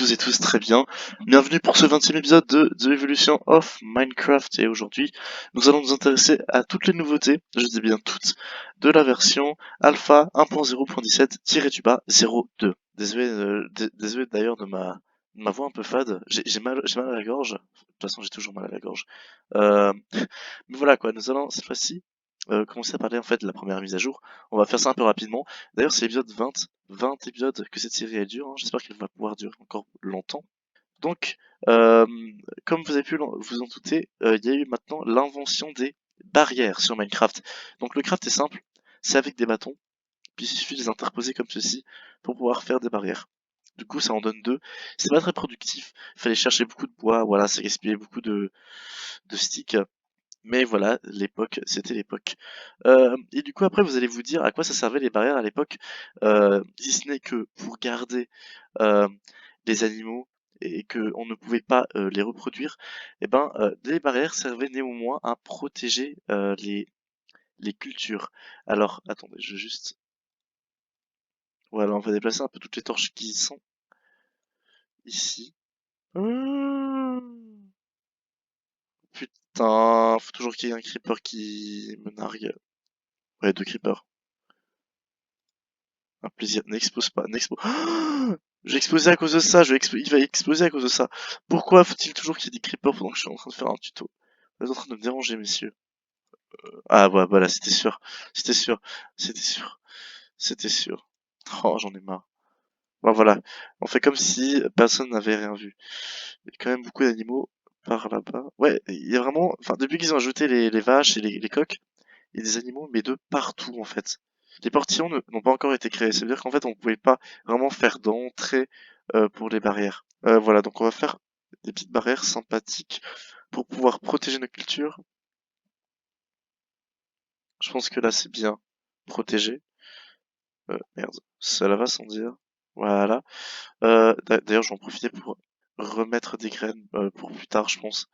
tous et tous très bien. Bienvenue pour ce 20e épisode de The Evolution of Minecraft. Et aujourd'hui, nous allons nous intéresser à toutes les nouveautés, je dis bien toutes, de la version Alpha 1.0.17-du-bas 02. Désolé d'ailleurs de ma voix un peu fade. J'ai mal à la gorge. De toute façon, j'ai toujours mal à la gorge. Euh, mais voilà quoi, nous allons cette fois-ci commencer à parler en fait de la première mise à jour. On va faire ça un peu rapidement. D'ailleurs, c'est l'épisode 20 épisodes que cette série elle dure, hein. J'espère qu'elle va pouvoir durer encore longtemps. Donc, euh, comme vous avez pu vous en douter, il y a eu maintenant l'invention des barrières sur Minecraft. Donc le craft est simple, c'est avec des bâtons, puis il suffit de les interposer comme ceci pour pouvoir faire des barrières. Du coup, ça en donne deux. C'est pas très productif, il fallait chercher beaucoup de bois, voilà, ça gaspillait beaucoup de sticks. Mais voilà, l'époque, c'était l'époque. Et du coup, après, vous allez vous dire à quoi ça servait les barrières à l'époque, si ce n'est que pour garder euh, les animaux et qu'on ne pouvait pas les reproduire, et ben, les barrières servaient néanmoins à protéger les cultures. Alors, attendez, je vais juste... Voilà, on va déplacer un peu toutes les torches qui sont ici. Putain, faut toujours qu'il y ait un creeper qui me nargue. Ouais, deux creepers. Un plaisir, n'expose pas, n'expose. J'ai explosé à cause de ça, il va exploser à cause de ça. Pourquoi faut-il toujours qu'il y ait des creepers pendant que je suis en train de faire un tuto? Vous êtes en train de me déranger, messieurs. Ah ouais, voilà, c'était sûr, c'était sûr, c'était sûr, c'était sûr. Oh, j'en ai marre. Bon voilà, on fait comme si personne n'avait rien vu. Il y a quand même beaucoup d'animaux par là-bas. Ouais, il y a vraiment, enfin depuis qu'ils ont ajouté les vaches et les coqs, il y a des animaux, mais de partout en fait. Les portillons n'ont pas encore été créés, ça veut dire qu'en fait on ne pouvait pas vraiment faire d'entrée pour les barrières. Voilà, donc on va faire des petites barrières sympathiques pour pouvoir protéger nos cultures. Je pense que là c'est bien protégé. Merde, cela va sans dire. Voilà. D'ailleurs, je vais en profiter pour remettre des graines pour plus tard, je pense.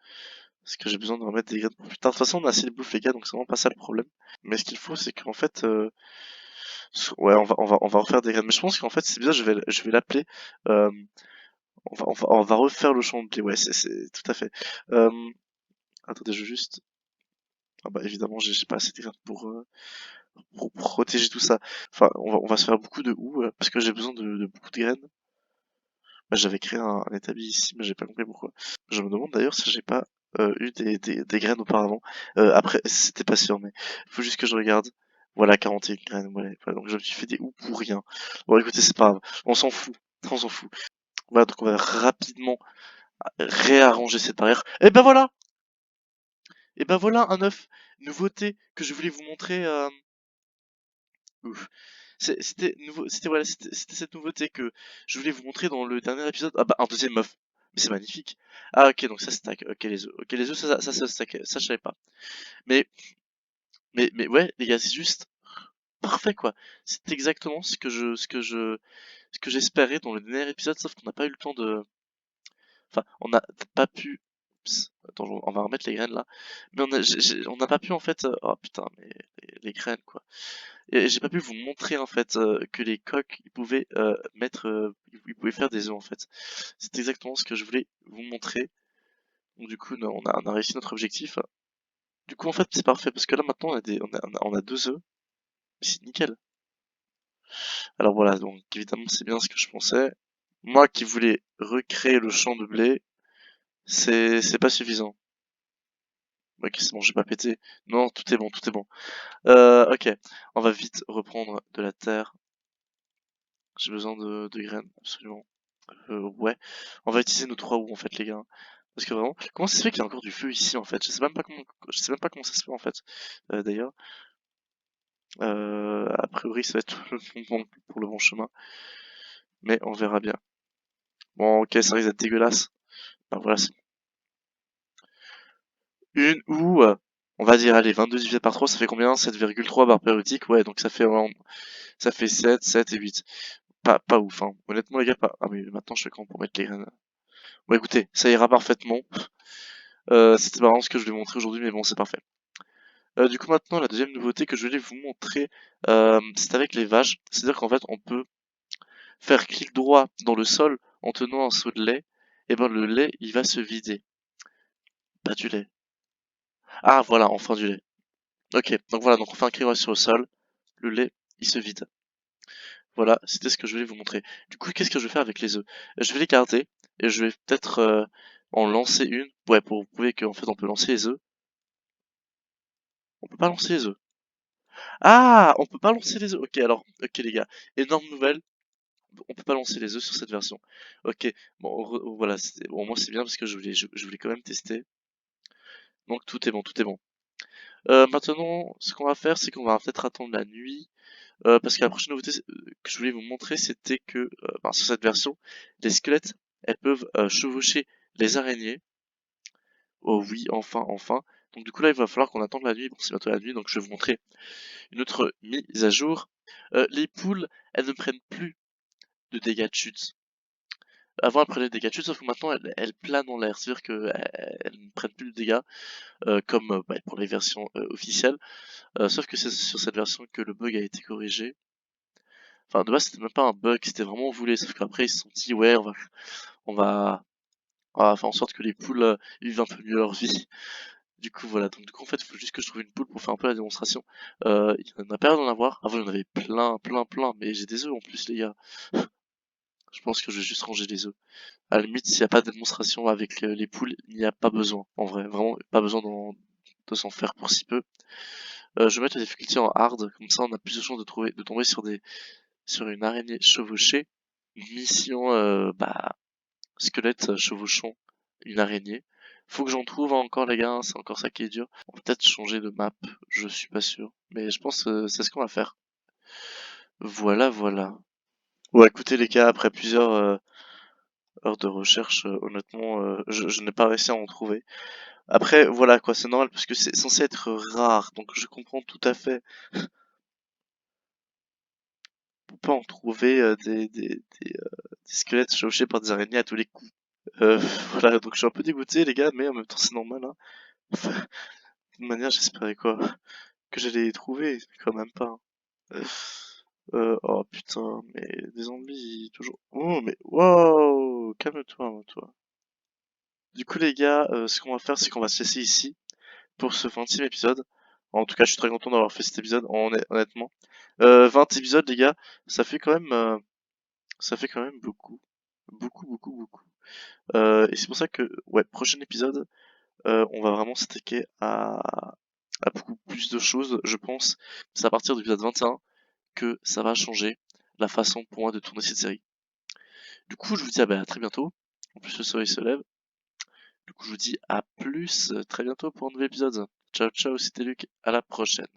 Parce que j'ai besoin de remettre des graines pour plus tard. De toute façon, on a assez de bouffe, les gars, donc c'est vraiment pas ça le problème. Mais ce qu'il faut, c'est qu'en fait, ouais, on va refaire des graines. Mais je pense qu'en fait, c'est bien, je vais l'appeler. euh, on va refaire le champ de blé. Ouais, c'est tout à fait. Euh, attendez, je veux juste. Ah bah évidemment, j'ai pas assez de graines pour protéger tout ça. Enfin, on va se faire beaucoup de houx parce que j'ai besoin de beaucoup de graines. Bah, j'avais créé un établi ici, mais j'ai pas compris pourquoi. Je me demande d'ailleurs si j'ai pas eu des graines auparavant. Après, c'était pas sûr, mais faut juste que je regarde. Voilà, 41 graines. Voilà, voilà, donc je me suis fait des houx pour rien. Bon, écoutez, c'est pas grave. On s'en fout. On s'en fout. Voilà, donc on va rapidement réarranger cette barrière. Et ben voilà! Et ben voilà un œuf. Nouveauté que je voulais vous montrer. Ouf. C'était cette nouveauté que je voulais vous montrer dans le dernier épisode. Ah bah un deuxième œuf. Mais c'est magnifique. Ah ok, donc ça stack. Ok les œufs. Ok les œufs ça stack. Ça je savais pas. Mais mais ouais les gars c'est juste parfait quoi. C'est exactement ce que j'espérais dans le dernier épisode, sauf qu'on n'a pas eu le temps de. Enfin on n'a pas pu. Oups. Attends, on va remettre les graines là. Mais on n'a pas pu en fait. Oh putain mais les graines quoi. Et j'ai pas pu vous montrer en fait que les coqs ils pouvaient ils pouvaient faire des œufs en fait. C'est exactement ce que je voulais vous montrer. Donc du coup on a réussi notre objectif. Du coup en fait c'est parfait parce que là maintenant on a deux œufs. C'est nickel. Alors voilà, donc évidemment c'est bien ce que je pensais. Moi qui voulais recréer le champ de blé, c'est pas suffisant. Ok c'est bon, j'ai pas pété. Non, tout est bon, tout est bon. Ok, on va vite reprendre de la terre. J'ai besoin de graines, absolument. Ouais, on va utiliser nos trois roues en fait les gars. Parce que vraiment, comment ça se fait qu'il y a encore du feu ici en fait? Je sais même pas comment ça se fait en fait. D'ailleurs, a priori ça va être pour le bon chemin, mais on verra bien. Bon, ok, ça risque d'être dégueulasse. Ben voilà, c'est une ou on va dire allez 22 divisé par 3 ça fait combien? 7,3 barres périodiques, ouais, donc ça fait 7, 7 et 8. Pas ouf, hein. Honnêtement les gars, pas. Ah mais maintenant je fais comment pour mettre les graines? Bon écoutez, ça ira parfaitement. C'était marrant ce que je vais montrer aujourd'hui, mais bon, c'est parfait. Du coup, maintenant, la deuxième nouveauté que je voulais vous montrer, c'est avec les vaches. C'est-à-dire qu'en fait, on peut faire clic droit dans le sol en tenant un seau de lait, et ben le lait il va se vider. Pas du lait. Ah voilà, enfin du lait. Ok, donc voilà, donc on fait un crayon sur le sol, le lait il se vide. Voilà, c'était ce que je voulais vous montrer. Du coup, qu'est-ce que je vais faire avec les œufs? Je vais les garder et je vais peut-être en lancer une. Ouais, pour prouver qu'en fait on peut lancer les œufs. On peut pas lancer les œufs. Ah, on peut pas lancer les œufs. Ok, alors, ok les gars, énorme nouvelle. On peut pas lancer les œufs sur cette version. Ok, bon, voilà, bon, moi c'est bien parce que je voulais quand même tester. Donc tout est bon, tout est bon. Maintenant, ce qu'on va faire, c'est qu'on va peut-être attendre la nuit. Parce que la prochaine nouveauté que je voulais vous montrer, c'était que sur cette version, les squelettes, elles peuvent chevaucher les araignées. Oh oui, enfin, enfin. Donc du coup là, il va falloir qu'on attende la nuit. Bon, c'est bientôt la nuit, donc je vais vous montrer une autre mise à jour. Les poules, elles ne prennent plus de dégâts de chute. Avant, elles prenaient des dégâts de chute, sauf que maintenant, elles planent en l'air. C'est-à-dire qu'elles ne prennent plus de dégâts, comme pour les versions officielles. Sauf que c'est sur cette version que le bug a été corrigé. Enfin, de base, c'était même pas un bug, c'était vraiment voulu. Sauf qu'après, ils se sont dit, ouais, on va, on va faire en sorte que les poules vivent un peu mieux leur vie. Du coup, voilà. Donc, du coup, en fait, il faut juste que je trouve une poule pour faire un peu la démonstration. Il y en a pas l'air d'en avoir. Avant, il y en avait plein, plein, plein. Mais j'ai des œufs en plus, les gars. Je pense que je vais juste ranger les œufs. À la limite, s'il n'y a pas de démonstration avec les poules, il n'y a pas besoin. En vrai, vraiment, pas besoin de s'en faire pour si peu. Je vais mettre la difficulté en hard. Comme ça, on a plus de chances de tomber sur une araignée chevauchée. Mission, squelette chevauchant une araignée. Faut que j'en trouve encore les gars, c'est encore ça qui est dur. On va peut-être changer de map, je suis pas sûr. Mais je pense que c'est ce qu'on va faire. Voilà, voilà. Ouais, écoutez les gars, après plusieurs heures de recherche, honnêtement, je n'ai pas réussi à en trouver. Après, voilà quoi, c'est normal parce que c'est censé être rare, donc je comprends tout à fait. On peut pas en trouver des squelettes chevauchés par des araignées à tous les coups. Euh, voilà, donc je suis un peu dégoûté les gars, mais en même temps c'est normal, hein. De toute manière, j'espérais quoi? Que j'allais les trouver, quand même pas. Oh putain, mais des zombies, toujours. Oh, mais wow, calme-toi. Du coup, les gars, ce qu'on va faire, c'est qu'on va se laisser ici pour ce 20e épisode. En tout cas, je suis très content d'avoir fait cet épisode, honnêtement. 20 épisodes, les gars, ça fait quand même, ça fait quand même beaucoup. Beaucoup. Et c'est pour ça que, ouais, prochain épisode, on va vraiment s'attaquer à beaucoup plus de choses, je pense. C'est à partir de l'épisode 21 que ça va changer la façon pour moi de tourner cette série. Du coup, je vous dis à très bientôt. En plus, le soleil se lève. Du coup, je vous dis à plus très bientôt pour un nouvel épisode. Ciao, ciao, c'était Luc. À la prochaine.